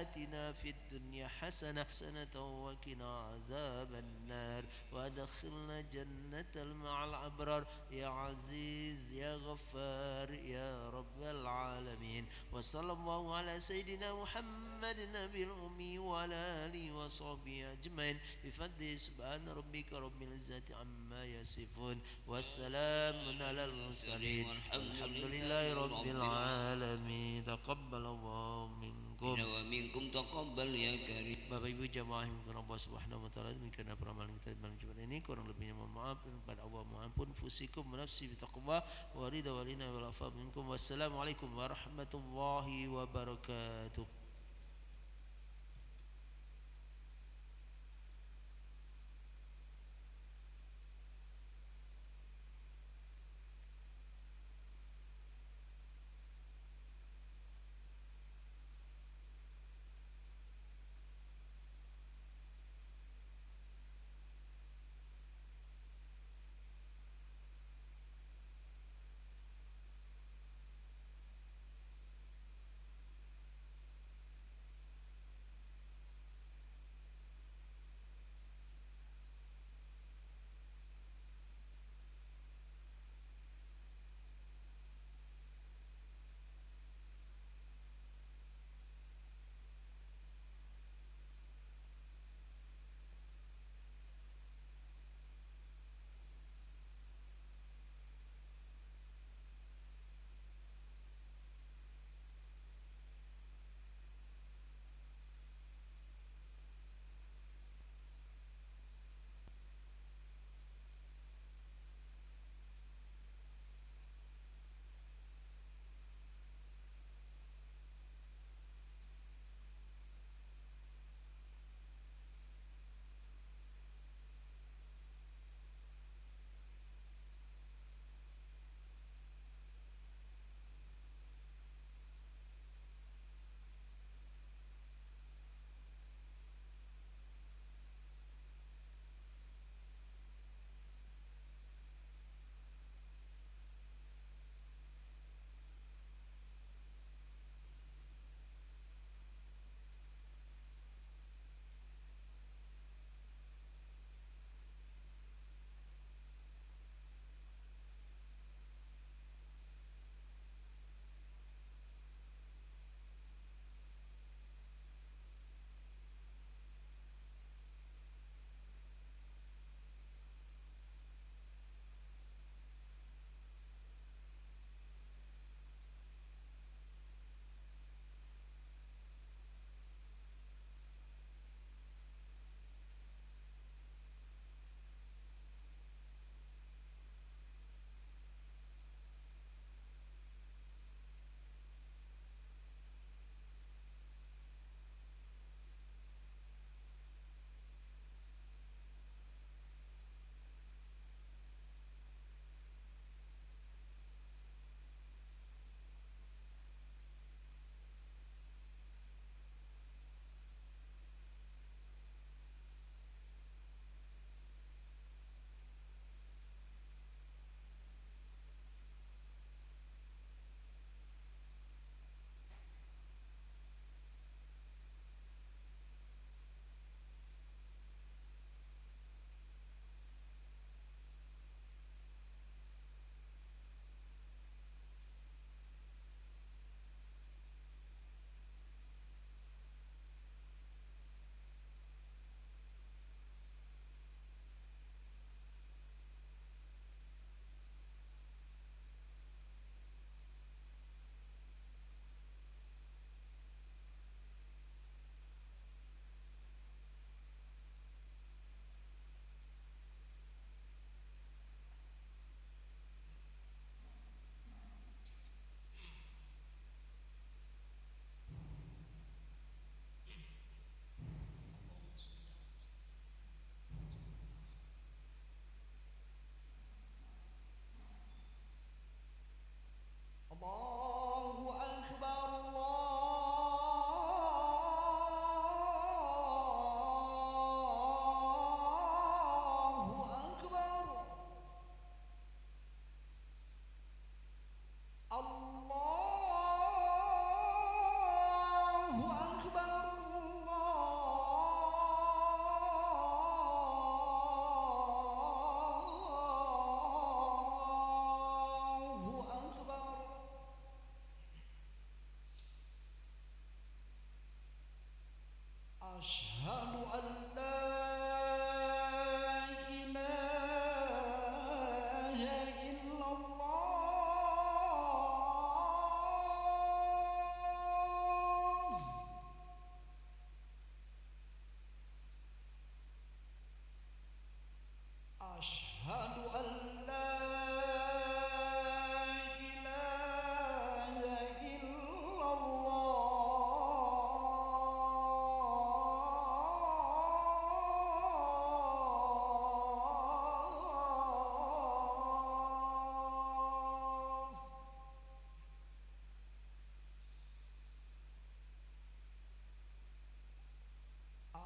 آتنا في الدنيا حسنة وقنا عذاب النار وادخلنا جنة مع الأبرار يا عزيز يا غفار يا رب العالمين. وصلى الله على سيدنا محمد النبي الأمي وعلى آله وصحبه أجمعين بفضل سبحان ربك رب العزة عما يصفون والسلام على المرسلين والحمد لله رب العالمين. تقبل الله منكم ومنكم تقبل يا كريم. Bapak Ibu jamaah yang Allah Subhanahu wa taala, demikian peramalan kita dalam Jumat ini, kurang lebihnya mohon maaf kepada Allah, mohon ampun fusikum wa nafsi bi taqwa wa ridha walina wal afa minkum. Wassalamualaikum warahmatullahi wabarakatuh.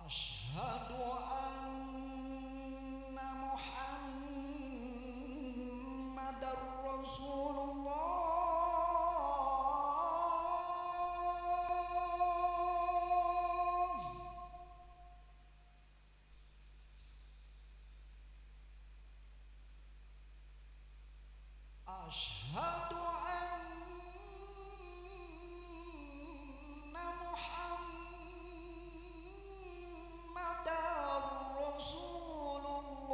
أشهد أن محمد رسول الله أشهد أن محمد رسول الله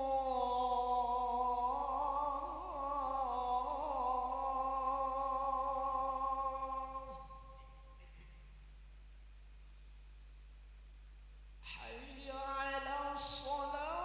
حي على الصلاة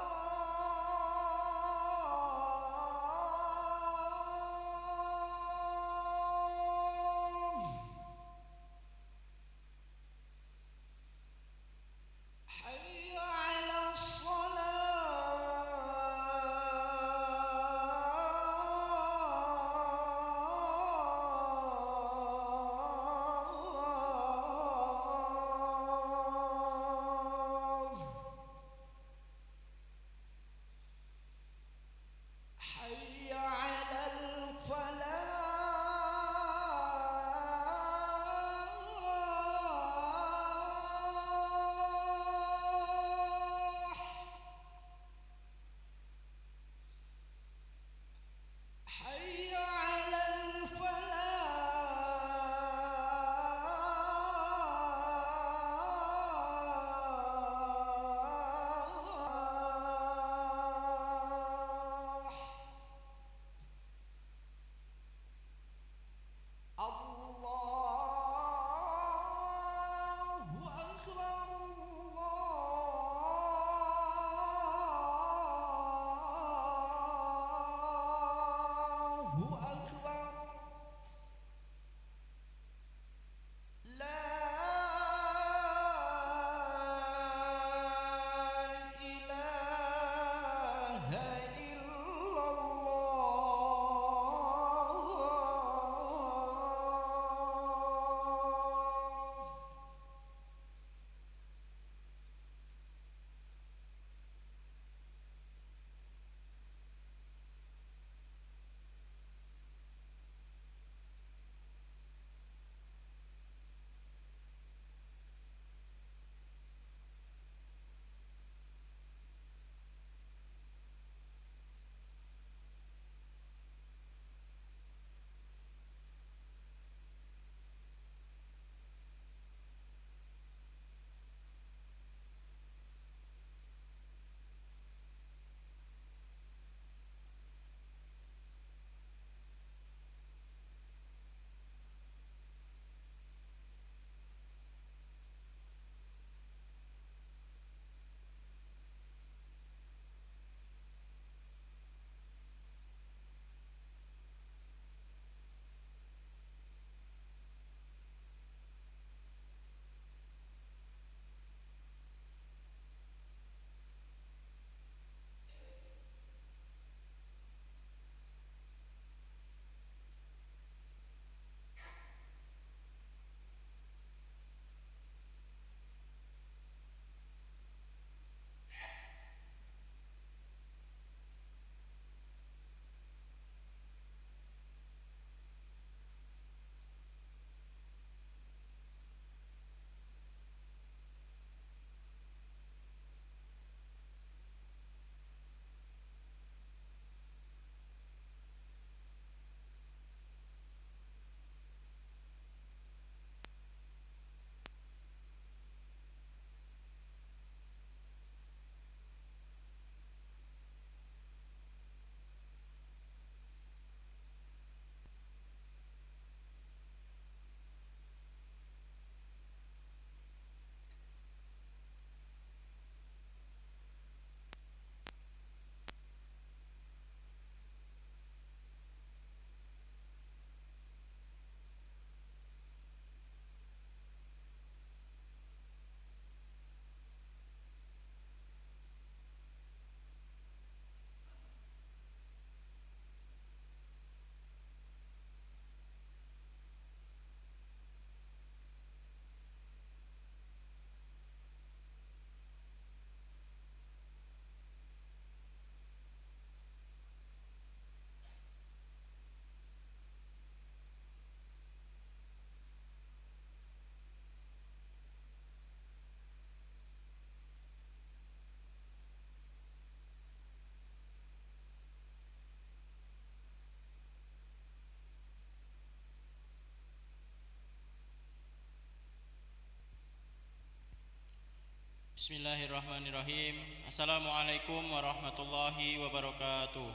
Bismillahirrahmanirrahim. Assalamualaikum warahmatullahi wabarakatuh.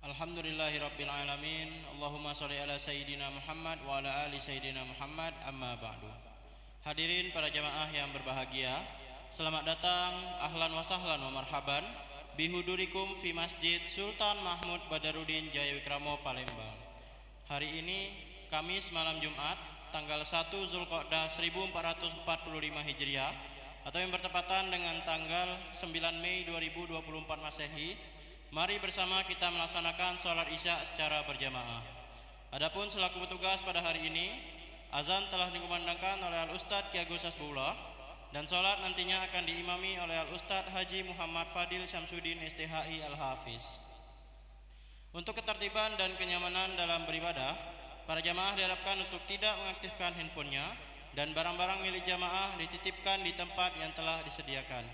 Alhamdulillahirabbil alamin. Allahumma sholli ala sayyidina Muhammad wa ala ali sayyidina Muhammad, amma ba'du. Hadirin para jamaah yang berbahagia, selamat datang, ahlan wa sahlan wa marhaban bihudurikum fi Masjid Sultan Mahmud Badarudin Jayawikramo Palembang. Hari ini Kamis malam Jumat tanggal 1 Zulqa'dah 1445 Hijriah atau yang bertepatan dengan tanggal 9 Mei 2024 Masehi. Mari bersama kita melaksanakan sholat Isya secara berjamaah. Adapun selaku petugas pada hari ini, azan telah dikumandangkan oleh Al-Ustadz Ki Agus Hasbullah dan sholat nantinya akan diimami oleh Al-Ustadz Haji Muhammad Fadil Syamsuddin STHI Al-Hafiz. Untuk ketertiban dan kenyamanan dalam beribadah, para jamaah diharapkan untuk tidak mengaktifkan handphonenya dan barang-barang milik jamaah dititipkan di tempat yang telah disediakan.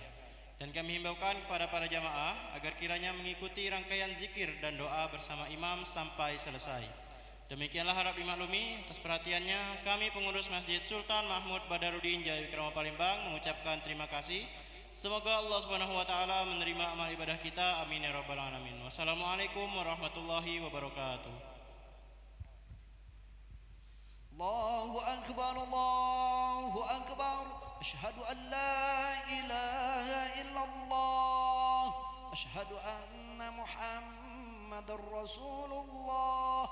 Dan kami himbaukan kepada para jamaah agar kiranya mengikuti rangkaian zikir dan doa bersama imam sampai selesai. Demikianlah harap dimaklumi. Atas perhatiannya, kami pengurus Masjid Sultan Mahmud Badarudin Jayawikramo Palembang mengucapkan terima kasih. Semoga Allah Subhanahu wa taala menerima amal ibadah kita. Amin ya rabbal alamin. Wassalamualaikum warahmatullahi wabarakatuh. Allahu akbar, Allahu akbar. Asyhadu an la ilaha illallah. Asyhadu anna Muhammadar Rasulullah.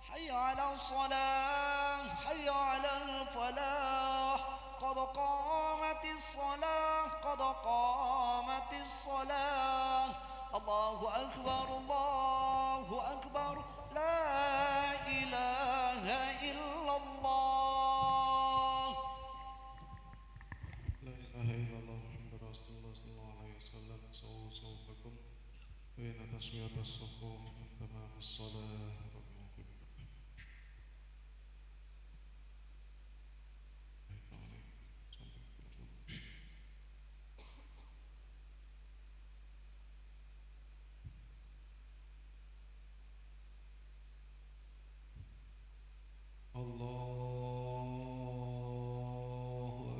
Hayya 'alal shalah, hayya 'alal falah. Qad qamatis shalah, qad qamatis shalah. Allahu akbar, Allahu akbar. La ilaha illallah. لا إله إلا الله محمد رسول الله صلى الله عليه وسلم. سووا صوفكم بين تسوية الصفوف من تمام الصلاة. الله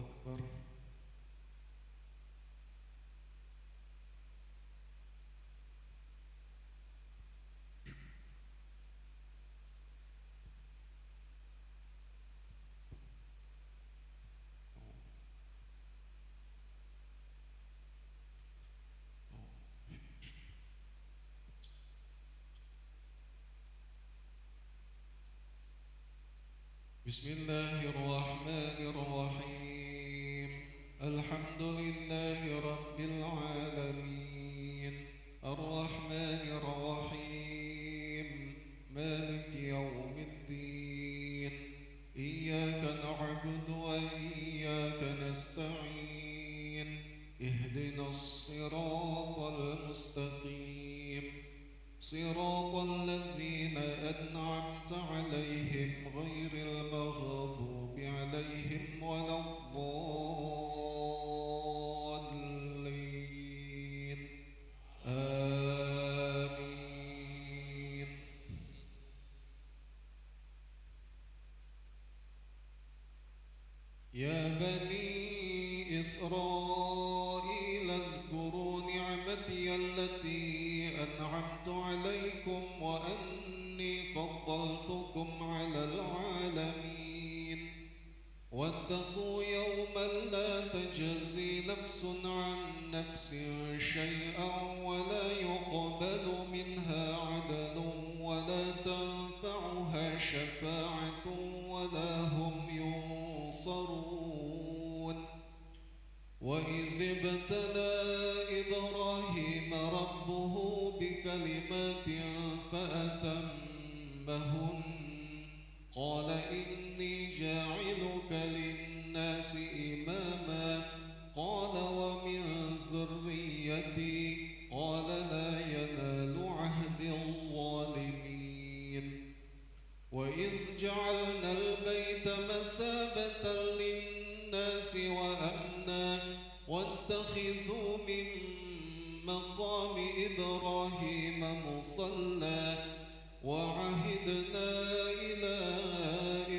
أكبر. بسم الله الرحمن الرحيم. الحمد لله رب العالمين الرحمن الرحيم مالك يوم الدين. إياك نعبد وإياك نستعين. اهدنا الصراط المستقيم صراط الذين أنعمت عليهم غير المغضوب عليهم ولا الضالين. آمين. يا بني إسرائيل اذكروا نعمتي التي أنعمت عليكم وأني فضلتكم على العالمين. واتقوا يوما لا تجزي نفس عن نفس شيئا ولا يقبل منها عدل ولا تنفعها شفاعة ولا هم ينصرون. وإذ ابتلى إبراهيم ربه بكلمات فأتمهن قال إني جاعلك للناس إماما قال ومن ذريتي قال لا ينال عهد الظالمين. وإذ جعلنا البيت مثابة للناس وأمنا واتخذوا من مقام إبراهيم مصلى وعهدنا إلى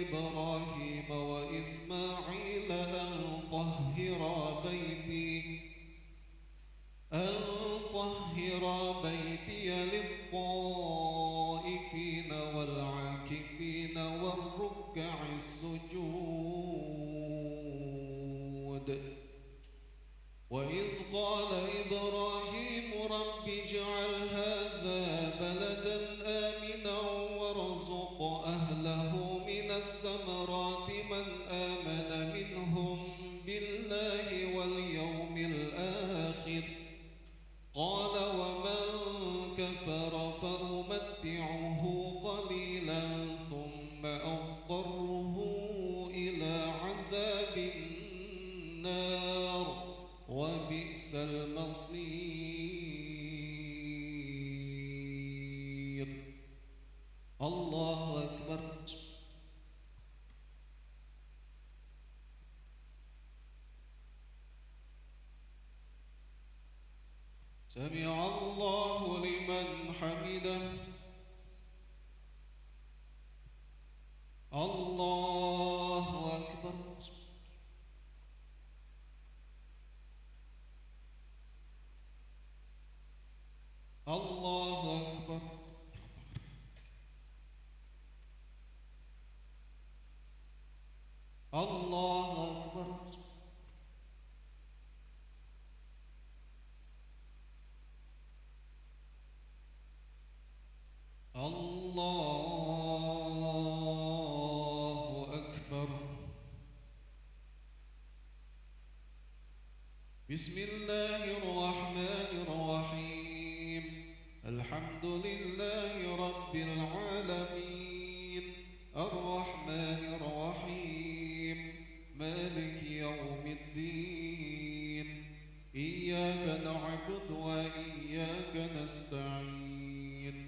إبراهيم وإسماعيل أن بيتي للطائفين والعاكفين والركع السجود وإذ قال إبراهيم رب اجعل هذا بلدا آمنا وارزق أهله من الثمرات من آمن منهم بالله واليوم الآخر قال ومن كفر فأمتعه قليلا ثم أضطره إلى عذاب النار وبئس المصير. الله أكبر. سمع الله لمن حمده. الله أكبر. الله أكبر. الله أكبر. الله أكبر. بسم الله الرحمن الرحيم. الحمد لله رب العالمين الرحمن الرحيم مالك يوم الدين إياك نعبد وإياك نستعين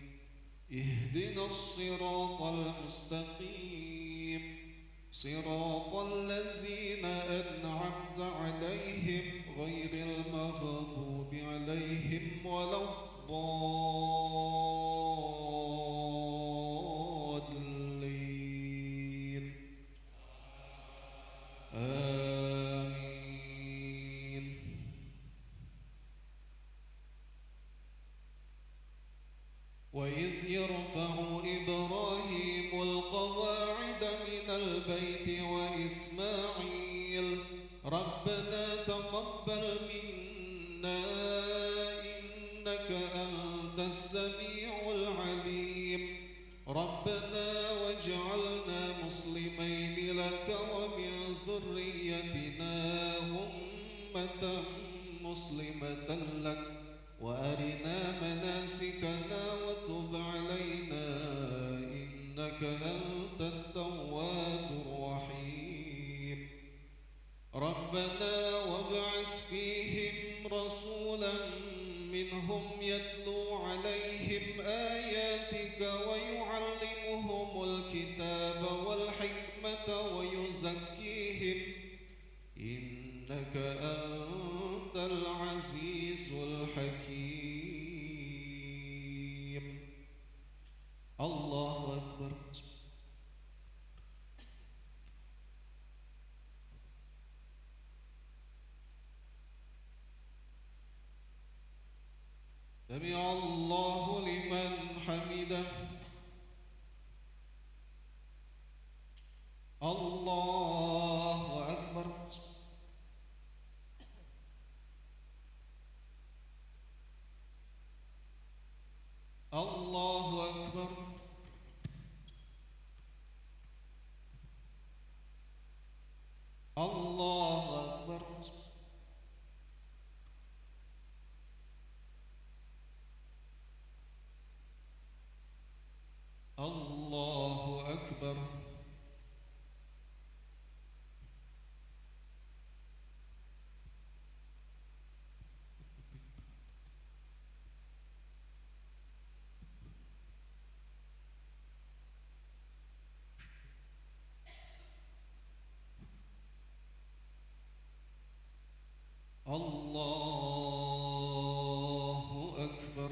اهدنا الصراط المستقيم صراط الذين أنعمت عليهم غير المغضوب عليهم ولا الضالين آمين. وإذ يرفع إبراهيم القواعد من البيت وإسماعيل ربنا تقبل منا إنك أنت السميع العليم ربنا واجعلنا مسلمين لك ومن ذريتنا أمة مسلمة لك وأرنا مناسكنا وتب علينا إنك أنت التواب الرحيم ربنا وابعث فيهم رسولا منهم يتلو عليهم آياتك ويعلمهم الكتاب والحكمة ويزكيهم إنك أنت العزيز الحكيم. الله أكبر. سمع الله لمن حمده. الله أكبر. الله أكبر. الله أكبر. الله أكبر. الله أكبر.